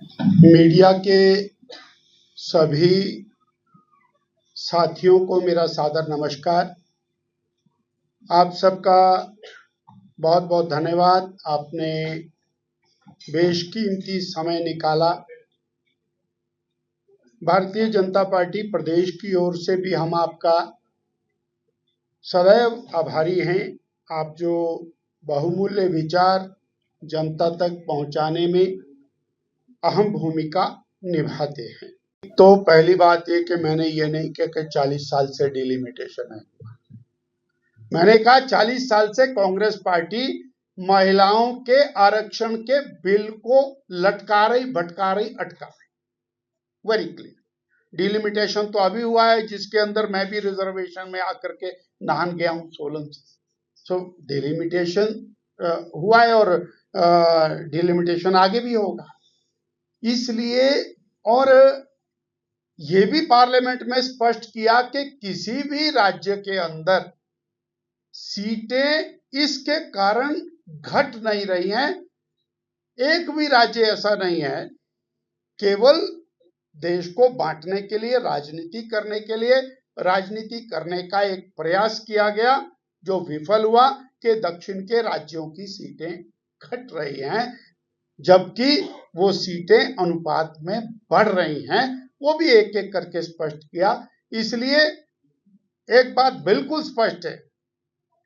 Media के सभी साथियों को मेरा सादर नमस्कार। आप सबका बहुत बहुत धन्यवाद। आपने बेशकीमती समय निकाला। भारतीय जनता पार्टी प्रदेश की ओर से भी हम आपका सदैव आभारी हैं। आप जो बहुमूल्य विचार जनता तक पहुंचाने में अहम भूमिका निभाते हैं। तो पहली बात ये कि मैंने ये नहीं कहा कि 40 साल से डिलिमिटेशन है। मैंने कहा 40 साल से कांग्रेस पार्टी महिलाओं के आरक्षण के बिल को लटका रही, भटका रही, अटका रही। Very clear. डिलिमिटेशन तो अभी हुआ है, जिसके अंदर मैं भी रिजर्वेशन में आकर के नहान गया हूं सोलन से। सो डिलिमिटेशन हुआ है और डिलिमिटेशन आगे भी होगा। इसलिए और ये भी पार्लियामेंट में स्पष्ट किया कि किसी भी राज्य के अंदर सीटें इसके कारण घट नहीं रही हैं। एक भी राज्य ऐसा नहीं है। केवल देश को बांटने के लिए, राजनीति करने के लिए, राजनीति करने का एक प्रयास किया गया जो विफल हुआ कि दक्षिण के राज्यों की सीटें घट रही हैं, जबकि वो सीटें अनुपात में बढ़ रही हैं। वो भी एक एक करके स्पष्ट किया। इसलिए एक बात बिल्कुल स्पष्ट है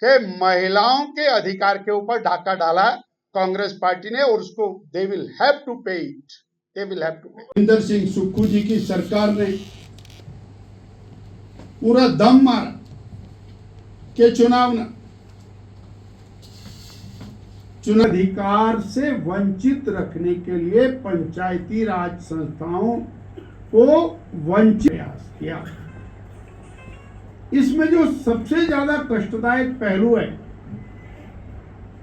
कि महिलाओं के अधिकार के ऊपर डाका डाला कांग्रेस पार्टी ने, और उसको they will have to pay it. They will have to pay. Sukhwinder Singh Sukhu जी की सरकार ने पूरा दम मारा कि चुनाव अधिकार से वंचित रखने के लिए पंचायती राज संस्थाओं को वंचित प्रयास किया। इसमें जो सबसे ज्यादा कष्टदायक पहलू है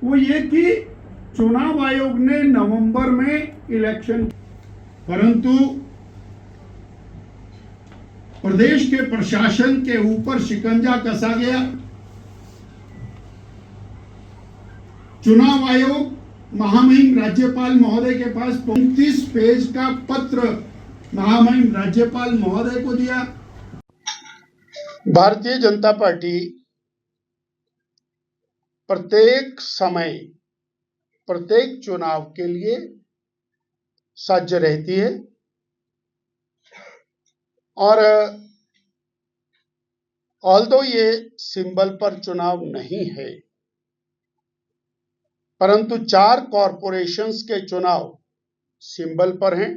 वो ये कि चुनाव आयोग ने नवंबर में इलेक्शन, परंतु प्रदेश के प्रशासन के ऊपर शिकंजा कसा गया। चुनाव आयोग महामहिम राज्यपाल महोदय के पास 35 पेज का पत्र महामहिम राज्यपाल महोदय को दिया। भारतीय जनता पार्टी प्रत्येक समय, प्रत्येक चुनाव के लिए सज्ज रहती है और ऑल्दो ये सिंबल पर चुनाव नहीं है, परंतु 4 कॉरपोरेशंस के चुनाव सिंबल पर हैं।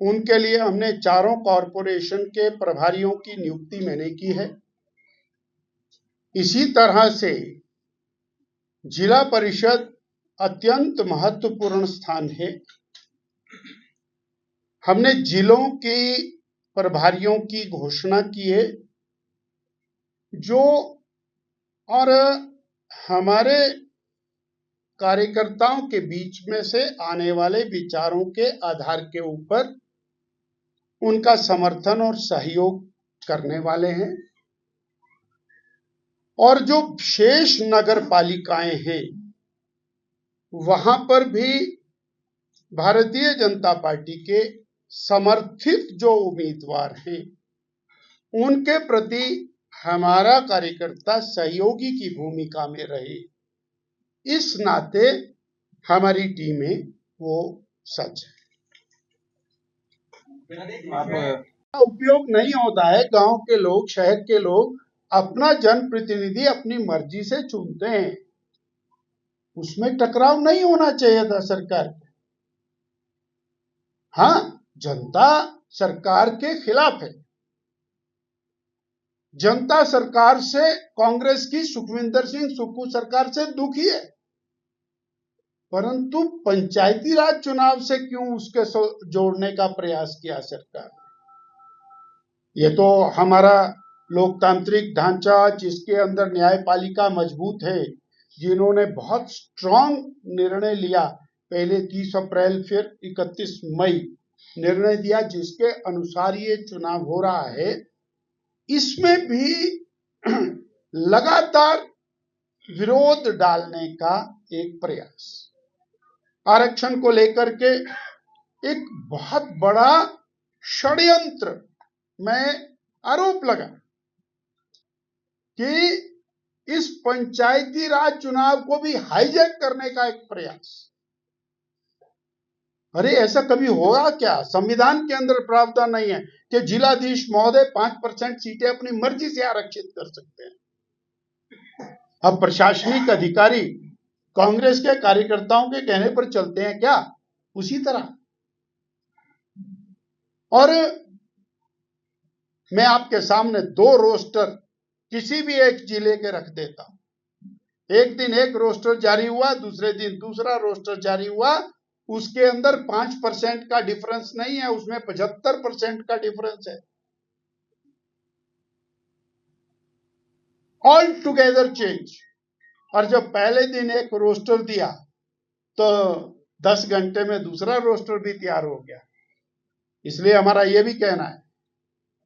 उनके लिए हमने चारों कॉरपोरेशन के प्रभारियों की नियुक्ति मैंने की है। इसी तरह से जिला परिषद अत्यंत महत्वपूर्ण स्थान है। हमने जिलों की प्रभारियों की घोषणा की है, जो और हमारे कार्यकर्ताओं के बीच में से आने वाले विचारों के आधार के ऊपर उनका समर्थन और सहयोग करने वाले हैं। और जो शेष नगर पालिकाएं हैं, वहां पर भी भारतीय जनता पार्टी के समर्थित जो उम्मीदवार हैं, उनके प्रति हमारा कार्यकर्ता सहयोगी की भूमिका में रहे। इस नाते हमारी टीमें वो सच है। उपयोग नहीं होता है। गांव के लोग, शहर के लोग अपना जनप्रतिनिधि अपनी मर्जी से चुनते हैं। उसमें टकराव नहीं होना चाहिए था सरकार को। हाँ, जनता सरकार के खिलाफ है। जनता सरकार से, कांग्रेस की सुखविंदर सिंह सुक्खू सरकार से दुखी है, परंतु पंचायती राज चुनाव से क्यों उसके जोड़ने का प्रयास किया सरकार? ये तो हमारा लोकतांत्रिक ढांचा, जिसके अंदर न्यायपालिका मजबूत है, जिन्होंने बहुत स्ट्रांग निर्णय लिया, पहले 30 अप्रैल फिर 31 मई निर्णय दिया, जिसके अनुसार ये चुनाव हो रहा है, इसमें भी लगातार विरोध डालने का एक प्रयास। आरक्षण को लेकर के एक बहुत बड़ा षड्यंत्र में आरोप लगा कि इस पंचायती राज चुनाव को भी हाईजैक करने का एक प्रयास। अरे ऐसा कभी होगा क्या? संविधान के अंदर प्रावधान नहीं है कि जिलाधीश महोदय 5% सीटें अपनी मर्जी से आरक्षित कर सकते हैं। अब प्रशासनिक अधिकारी कांग्रेस के कार्यकर्ताओं के कहने पर चलते हैं क्या? उसी तरह। और मैं आपके सामने 2 रोस्टर किसी भी एक जिले के रख देता हूं। एक दिन एक रोस्टर जारी हुआ, दूसरे दिन दूसरा रोस्टर जारी हुआ। उसके अंदर 5% का डिफरेंस नहीं है, उसमें 75% का डिफरेंस है। All together change. और जब पहले दिन एक रोस्टर दिया तो 10 घंटे में दूसरा रोस्टर भी तैयार हो गया। इसलिए हमारा यह भी कहना है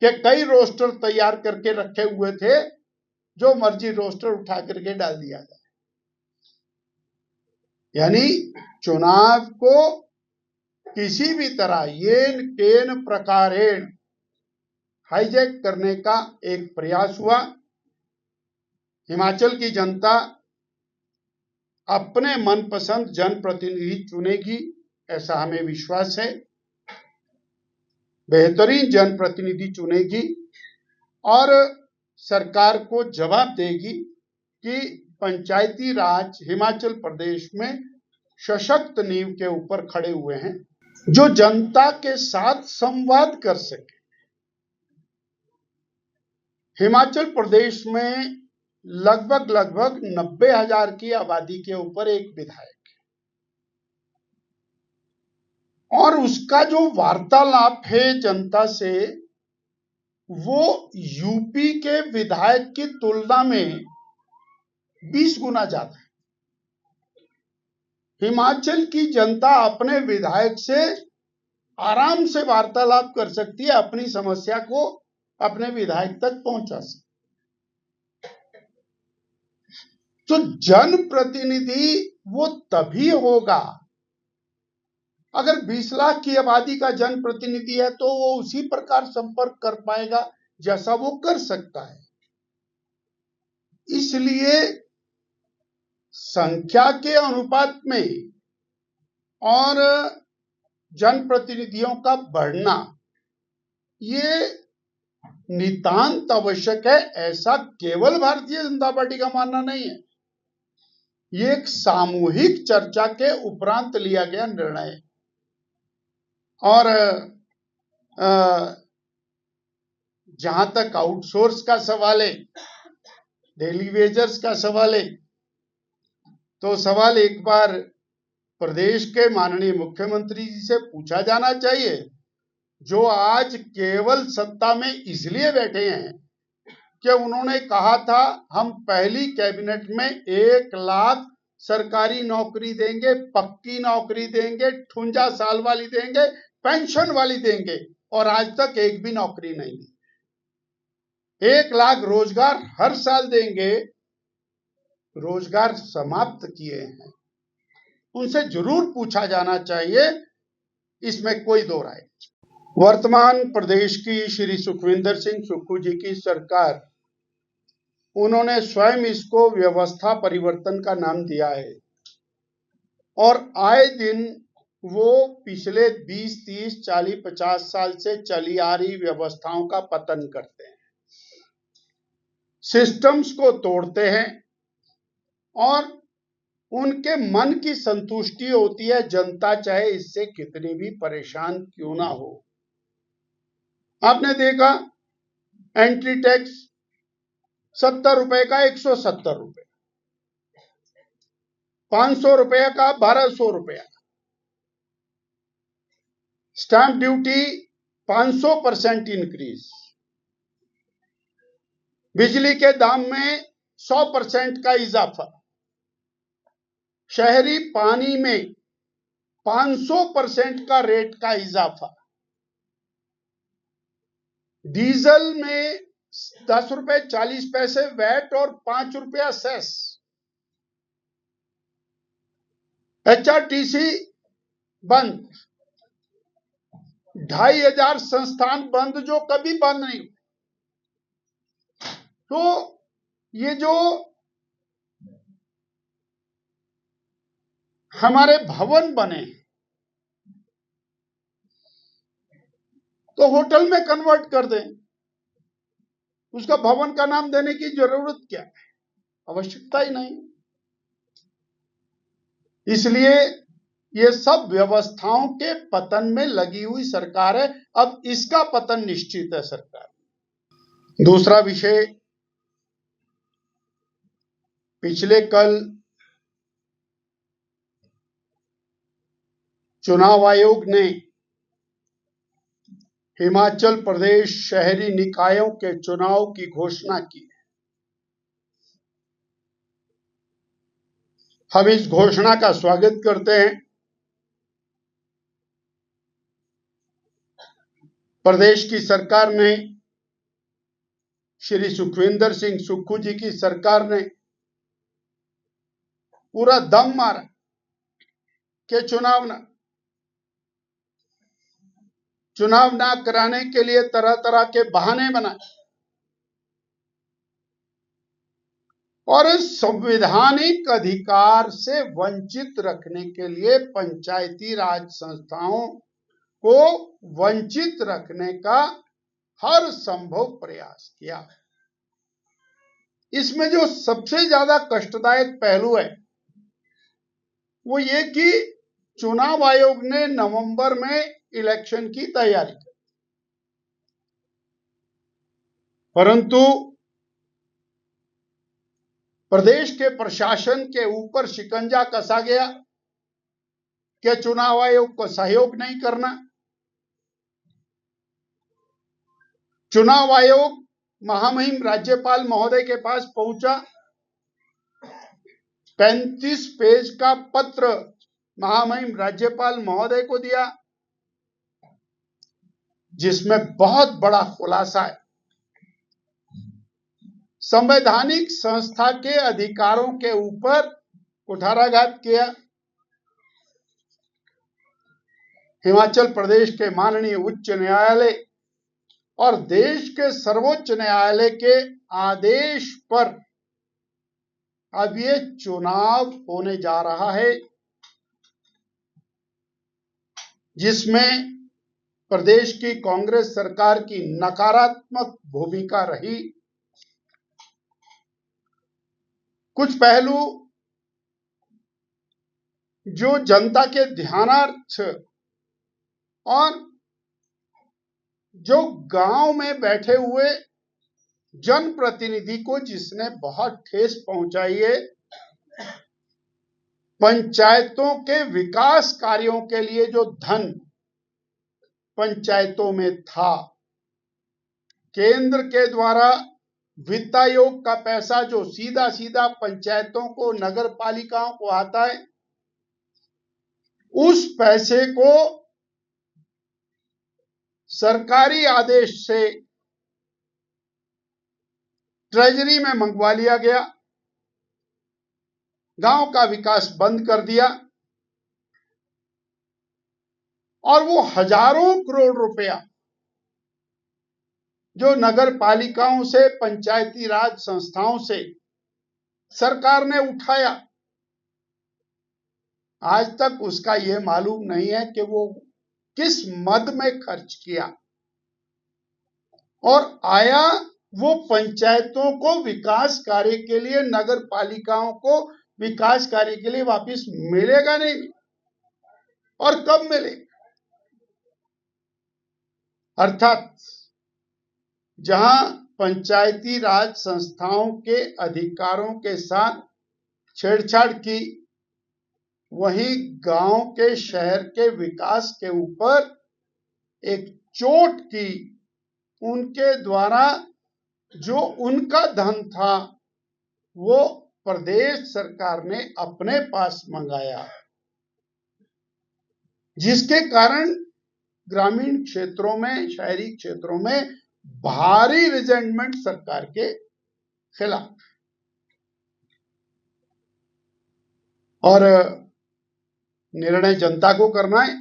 कि कई रोस्टर तैयार करके रखे हुए थे, जो मर्जी रोस्टर उठा करके डाल दिया जाए। यानी चुनाव को किसी भी तरह येन केन प्रकारेण हाईजैक करने का एक प्रयास हुआ। हिमाचल की जनता अपने मनपसंद जनप्रतिनिधि चुनेगी, ऐसा हमें विश्वास है। बेहतरीन जनप्रतिनिधि चुनेगी और सरकार को जवाब देगी कि पंचायती राज हिमाचल प्रदेश में सशक्त नींव के ऊपर खड़े हुए हैं, जो जनता के साथ संवाद कर सके। हिमाचल प्रदेश में लगभग 90,000 की आबादी के ऊपर एक विधायक है, और उसका जो वार्तालाप है जनता से, वो यूपी के विधायक की तुलना में 20 गुना ज्यादा है। हिमाचल की जनता अपने विधायक से आराम से वार्तालाप कर सकती है, अपनी समस्या को अपने विधायक तक पहुंचा सकती। तो जनप्रतिनिधि वो तभी होगा अगर 20 लाख की आबादी का जनप्रतिनिधि है, तो वो उसी प्रकार संपर्क कर पाएगा जैसा वो कर सकता है। इसलिए संख्या के अनुपात में और जनप्रतिनिधियों का बढ़ना ये नितांत आवश्यक है, ऐसा केवल भारतीय जनता पार्टी का मानना नहीं है। ये एक सामूहिक चर्चा के उपरांत लिया गया निर्णय है। और जहां तक आउटसोर्स का सवाल है, डेली वेजर्स का सवाल है, तो सवाल एक बार प्रदेश के माननीय मुख्यमंत्री जी से पूछा जाना चाहिए, जो आज केवल सत्ता में इसलिए बैठे हैं कि उन्होंने कहा था हम पहली कैबिनेट में 1 लाख सरकारी नौकरी देंगे, पक्की नौकरी देंगे, 58 साल वाली देंगे, पेंशन वाली देंगे, और आज तक एक भी नौकरी नहीं दी। 1 लाख रोजगार हर साल देंगे, रोजगार समाप्त किए हैं। उनसे जरूर पूछा जाना चाहिए, इसमें कोई दो राय। वर्तमान प्रदेश की श्री सुखविंदर सिंह सुक्खू जी की सरकार, उन्होंने स्वयं इसको व्यवस्था परिवर्तन का नाम दिया है, और आए दिन वो पिछले 20, 30, 40, 50 साल से चली आ रही व्यवस्थाओं का पतन करते हैं, सिस्टम्स को तोड़ते हैं, और उनके मन की संतुष्टि होती है, जनता चाहे इससे कितनी भी परेशान क्यों ना हो। आपने देखा एंट्री टैक्स 70 रुपए का 170 रुपए, 500 रुपए का 1200 रुपया, स्टैंप ड्यूटी 500% इंक्रीज, बिजली के दाम में 100% का इजाफा, शहरी पानी में 500% का रेट का इजाफा, डीजल में 10 रुपए 40 पैसे वैट और 5 रुपया सेस, एचआरटीसी बंद, 2,500 संस्थान बंद जो कभी बंद नहीं। तो ये जो हमारे भवन बने तो होटल में कन्वर्ट कर दें, उसका भवन का नाम देने की जरूरत क्या है, आवश्यकता ही नहीं। इसलिए ये सब व्यवस्थाओं के पतन में लगी हुई सरकार है। अब इसका पतन निश्चित है सरकार। दूसरा विषय, पिछले कल चुनाव आयोग ने हिमाचल प्रदेश शहरी निकायों के चुनाव की घोषणा की। हम इस घोषणा का स्वागत करते हैं। प्रदेश की सरकार ने, श्री सुखविंदर सिंह सुक्खू जी की सरकार ने पूरा दम मारा कि चुनाव ना कराने के लिए तरह तरह के बहाने बनाए और संवैधानिक अधिकार से वंचित रखने के लिए पंचायती राज संस्थाओं को वंचित रखने का हर संभव प्रयास किया। इसमें जो सबसे ज्यादा कष्टदायक पहलू है वो ये कि चुनाव आयोग ने नवंबर में इलेक्शन की तैयारी की, परंतु प्रदेश के प्रशासन के ऊपर शिकंजा कसा गया कि चुनाव आयोग को सहयोग नहीं करना। चुनाव आयोग महामहिम राज्यपाल महोदय के पास पहुंचा, 35 पेज का पत्र महामहिम राज्यपाल महोदय को दिया, जिसमें बहुत बड़ा खुलासा है। संवैधानिक संस्था के अधिकारों के ऊपर कुठाराघात किया। हिमाचल प्रदेश के माननीय उच्च न्यायालय और देश के सर्वोच्च न्यायालय के आदेश पर अब ये चुनाव होने जा रहा है, जिसमें प्रदेश की कांग्रेस सरकार की नकारात्मक भूमिका रही। कुछ पहलू जो जनता के ध्यानार्थ और जो गांव में बैठे हुए जनप्रतिनिधि को जिसने बहुत ठेस पहुंचाई है, पंचायतों के विकास कार्यों के लिए जो धन पंचायतों में था, केंद्र के द्वारा वित्त आयोग का पैसा जो सीधा सीधा पंचायतों को, नगर पालिकाओं को आता है, उस पैसे को सरकारी आदेश से ट्रेजरी में मंगवा लिया गया, गांव का विकास बंद कर दिया और वो हजारों करोड़ रुपया जो नगर पालिकाओं से, पंचायती राज संस्थाओं से सरकार ने उठाया, आज तक उसका यह मालूम नहीं है कि वो किस मद में खर्च किया और आया वो पंचायतों को विकास कार्य के लिए, नगर पालिकाओं को विकास कार्य के लिए वापस मिलेगा नहीं और कब मिलेगा। अर्थात जहां पंचायती राज संस्थाओं के अधिकारों के साथ छेड़छाड़ की, वहीं गांव के, शहर के विकास के ऊपर एक चोट की। उनके द्वारा जो उनका धन था वो प्रदेश सरकार ने अपने पास मंगाया, जिसके कारण ग्रामीण क्षेत्रों में, शहरी क्षेत्रों में भारी रिजेंटमेंट सरकार के खिलाफ। और निर्णय जनता को करना है।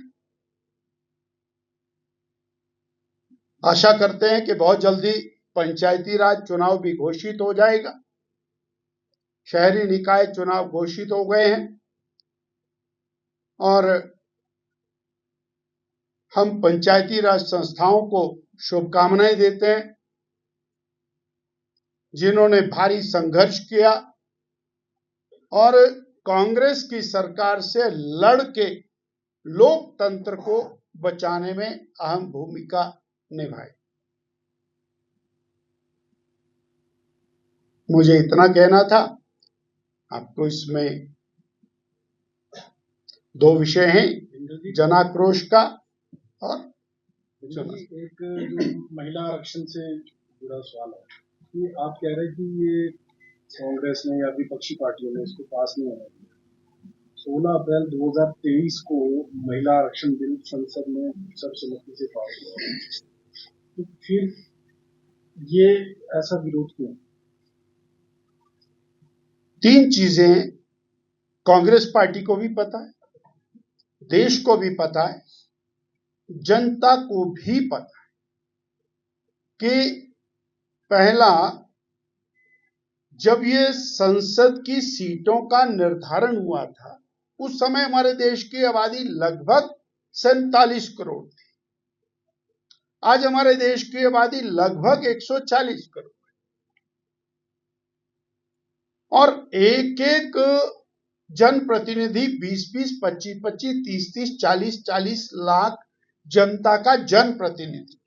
आशा करते हैं कि बहुत जल्दी पंचायती राज चुनाव भी घोषित हो जाएगा। शहरी निकाय चुनाव घोषित हो गए हैं और हम पंचायती राज संस्थाओं को शुभकामनाएं देते हैं, जिन्होंने भारी संघर्ष किया और कांग्रेस की सरकार से लड़ के लोकतंत्र को बचाने में अहम भूमिका निभाई। मुझे इतना कहना था। आपको इसमें दो विषय हैं, जनाक्रोश का और एक जो महिला आरक्षण से जुड़ा सवाल है कि आप कह रहे हैं कि ये कांग्रेस ने या विपक्षी पार्टियों ने इसको पास नहीं होने दिया। 16 अप्रैल 2023 को महिला आरक्षण बिल संसद में सर्वसम्मति से पास हुआ, तो फिर ये ऐसा विरोध क्यों? तीन चीजें कांग्रेस पार्टी को भी पता है, देश को भी पता है, जनता को भी पता है कि पहला, जब ये संसद की सीटों का निर्धारण हुआ था उस समय हमारे देश की आबादी लगभग 47 करोड़ थी। आज हमारे देश की आबादी लगभग 140 करोड़ और एक एक जनप्रतिनिधि 20-20, 25-25, 30-30, 40-40 लाख जनता का जनप्रतिनिधि।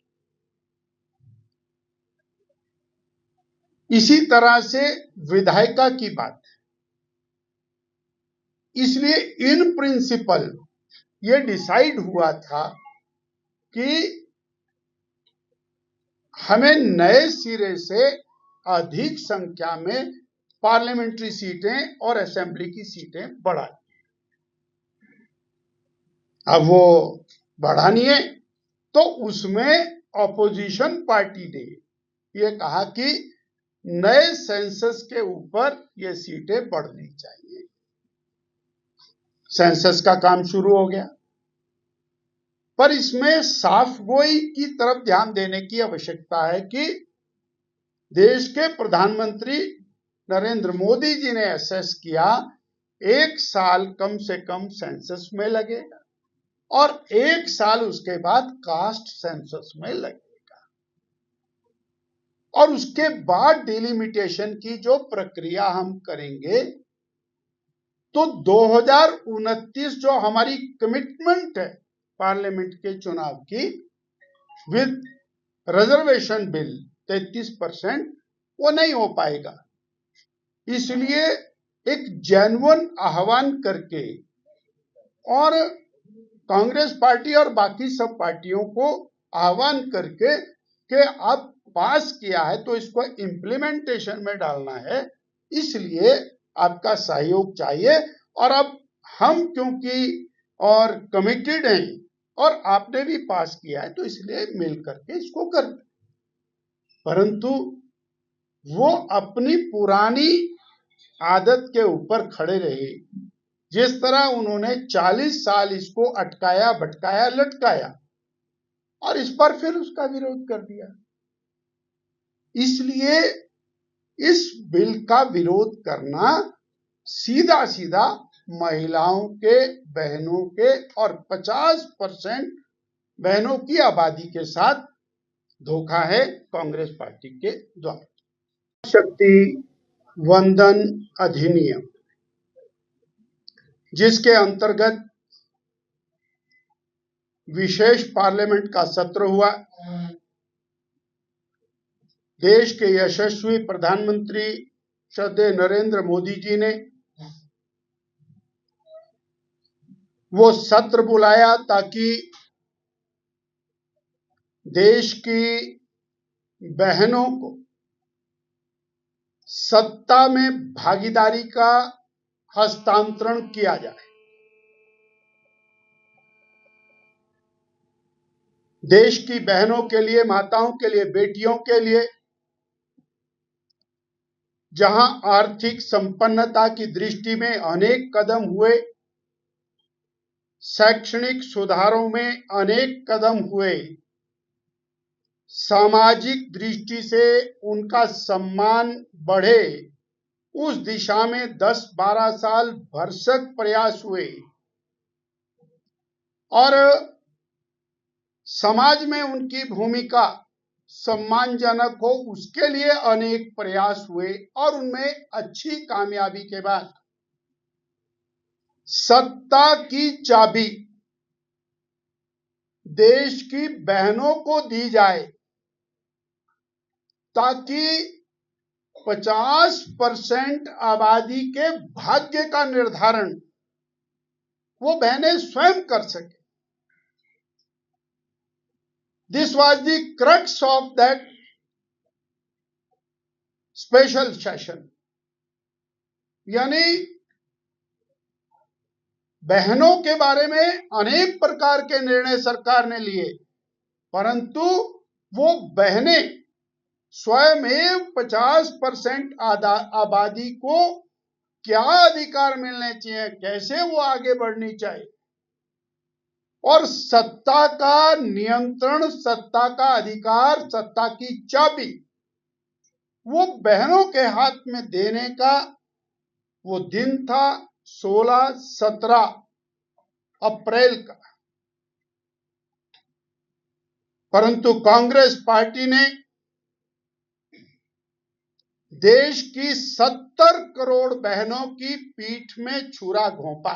इसी तरह से विधायिका की बात है। इसलिए इन प्रिंसिपल ये डिसाइड हुआ था कि हमें नए सिरे से अधिक संख्या में पार्लियामेंट्री सीटें और असेंबली की सीटें बढ़ानी। अब वो बढ़ानी है तो उसमें ऑपोजिशन पार्टी ने ये कहा कि नए सेंसस के ऊपर ये सीटें बढ़नी चाहिए। सेंसस का काम शुरू हो गया, पर इसमें साफ गोई की तरफ ध्यान देने की आवश्यकता है कि देश के प्रधानमंत्री नरेंद्र मोदी जी ने असेस किया 1 साल कम से कम सेंसस में लगेगा और 1 साल उसके बाद कास्ट सेंसस में लगेगा और उसके बाद डिलिमिटेशन की जो प्रक्रिया हम करेंगे तो 2029 जो हमारी कमिटमेंट है पार्लियामेंट के चुनाव की विद रिजर्वेशन बिल 33%, वो नहीं हो पाएगा। इसलिए एक जेन्युइन आह्वान करके और कांग्रेस पार्टी और बाकी सब पार्टियों को आह्वान करके कि अब पास किया है तो इसको इम्प्लीमेंटेशन में डालना है, इसलिए आपका सहयोग चाहिए। और अब हम क्योंकि और कमिटेड हैं और आपने भी पास किया है तो इसलिए मिल करके इसको कर। परंतु वो अपनी पुरानी आदत के ऊपर खड़े रहे। जिस तरह उन्होंने 40 साल इसको अटकाया, भटकाया, लटकाया और इस पर फिर उसका विरोध कर दिया। इसलिए इस बिल का विरोध करना सीधा सीधा महिलाओं के, बहनों के और 50% बहनों की आबादी के साथ धोखा है कांग्रेस पार्टी के द्वारा। शक्ति वंदन अधिनियम, जिसके अंतर्गत विशेष पार्लियामेंट का सत्र हुआ, देश के यशस्वी प्रधानमंत्री श्रद्धेय नरेंद्र मोदी जी ने वो सत्र बुलाया ताकि देश की बहनों को सत्ता में भागीदारी का हस्तांतरण किया जाए। देश की बहनों के लिए, माताओं के लिए, बेटियों के लिए जहां आर्थिक संपन्नता की दृष्टि में अनेक कदम हुए, शैक्षणिक सुधारों में अनेक कदम हुए, सामाजिक दृष्टि से उनका सम्मान बढ़े, उस दिशा में 10-12 साल भरसक प्रयास हुए और समाज में उनकी भूमिका सम्मानजनक हो, उसके लिए अनेक प्रयास हुए और उनमें अच्छी कामयाबी के बाद सत्ता की चाबी देश की बहनों को दी जाए ताकि 50% आबादी के भाग्य का निर्धारण वो बहनें स्वयं कर सके। This was the crux of that special session, यानी बहनों के बारे में अनेक प्रकार के निर्णय सरकार ने लिए, परंतु वो बहनें स्वयं 50% आबादी को क्या अधिकार मिलने चाहिए, कैसे वो आगे बढ़नी चाहिए, और सत्ता का नियंत्रण, सत्ता का अधिकार, सत्ता की चाबी वो बहनों के हाथ में देने का वो दिन था 16-17 अप्रैल का। परंतु कांग्रेस पार्टी ने देश की 70 करोड़ बहनों की पीठ में छुरा घोंपा।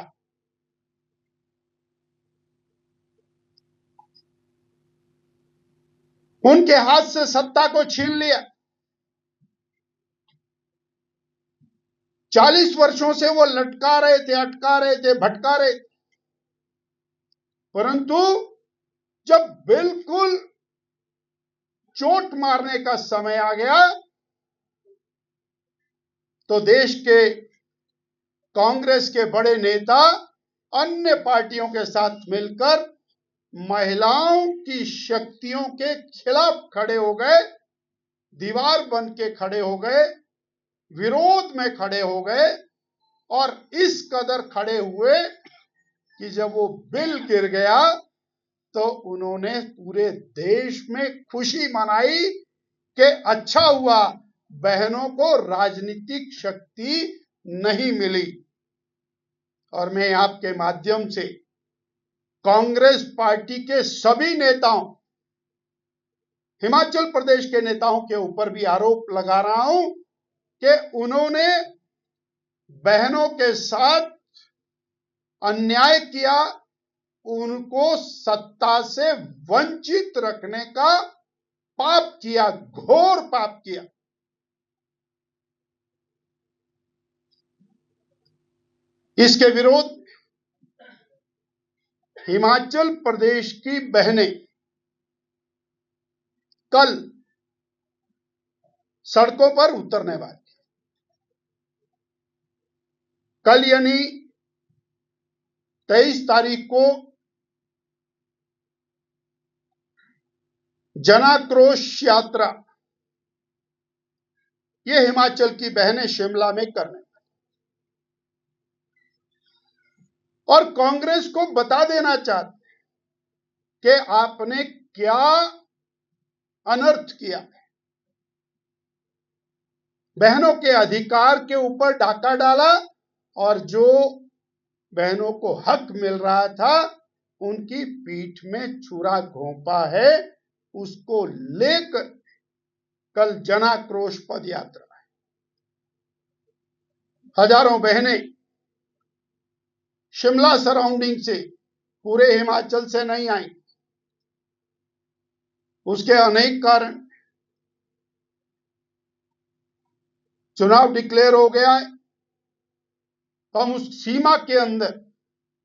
उनके हाथ से सत्ता को छीन लिया। 40 वर्षों से वो लटका रहे थे, अटका रहे थे, भटका रहे थे, परंतु जब बिल्कुल चोट मारने का समय आ गया तो देश के कांग्रेस के बड़े नेता अन्य पार्टियों के साथ मिलकर महिलाओं की शक्तियों के खिलाफ खड़े हो गए, दीवार बन के खड़े हो गए, विरोध में खड़े हो गए और इस कदर खड़े हुए कि जब वो बिल गिर गया तो उन्होंने पूरे देश में खुशी मनाई कि अच्छा हुआ बहनों को राजनीतिक शक्ति नहीं मिली। और मैं आपके माध्यम से कांग्रेस पार्टी के सभी नेताओं, हिमाचल प्रदेश के नेताओं के ऊपर भी आरोप लगा रहा हूं कि उन्होंने बहनों के साथ अन्याय किया, उनको सत्ता से वंचित रखने का पाप किया, घोर पाप किया। इसके विरोध हिमाचल प्रदेश की बहनें कल सड़कों पर उतरने वाली। कल यानी 23 तारीख को जनाक्रोश यात्रा ये हिमाचल की बहनें शिमला में करने और कांग्रेस को बता देना चाहते कि आपने क्या अनर्थ किया है, बहनों के अधिकार के ऊपर डाका डाला और जो बहनों को हक मिल रहा था उनकी पीठ में छुरा घोंपा है। उसको लेकर कल जनाक्रोश पद यात्रा है। हजारों बहनें शिमला सराउंडिंग से, पूरे हिमाचल से नहीं आई। उसके अनेक कारण, चुनाव डिक्लेयर हो गया है तो हम उस सीमा के अंदर,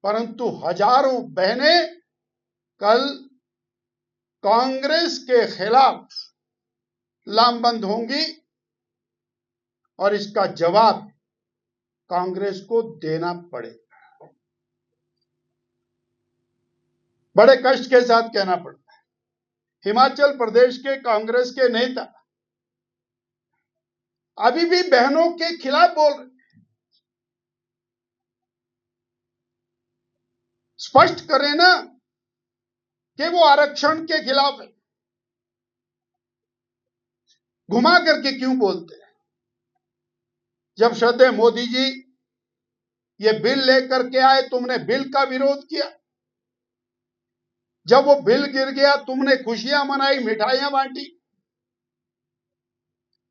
परंतु हजारों बहनें कल कांग्रेस के खिलाफ लामबंद होंगी और इसका जवाब कांग्रेस को देना पड़ेगा। बड़े कष्ट के साथ कहना पड़ता है, हिमाचल प्रदेश के कांग्रेस के नेता अभी भी बहनों के खिलाफ बोल रहे। स्पष्ट करें ना कि वो आरक्षण के खिलाफ है। घुमा करके क्यों बोलते हैं? जब श्रद्धेय मोदी जी ये बिल लेकर के आए, तुमने बिल का विरोध किया। जब वो बिल गिर गया, तुमने खुशियां मनाई, मिठाइयां बांटी।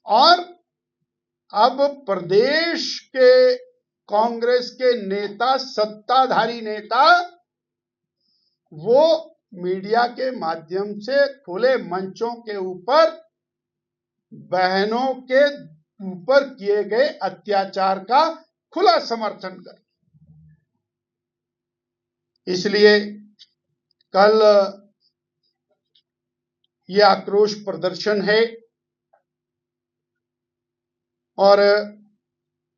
और अब प्रदेश के कांग्रेस के नेता, सत्ताधारी नेता, वो मीडिया के माध्यम से खुले मंचों के ऊपर बहनों के ऊपर किए गए अत्याचार का खुला समर्थन कर। इसलिए कल ये आक्रोश प्रदर्शन है और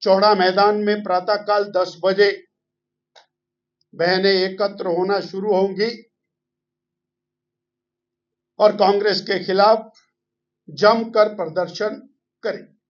चौड़ा मैदान में प्रातःकाल 10 बजे बहनें एकत्र होना शुरू होंगी और कांग्रेस के खिलाफ जमकर प्रदर्शन करें।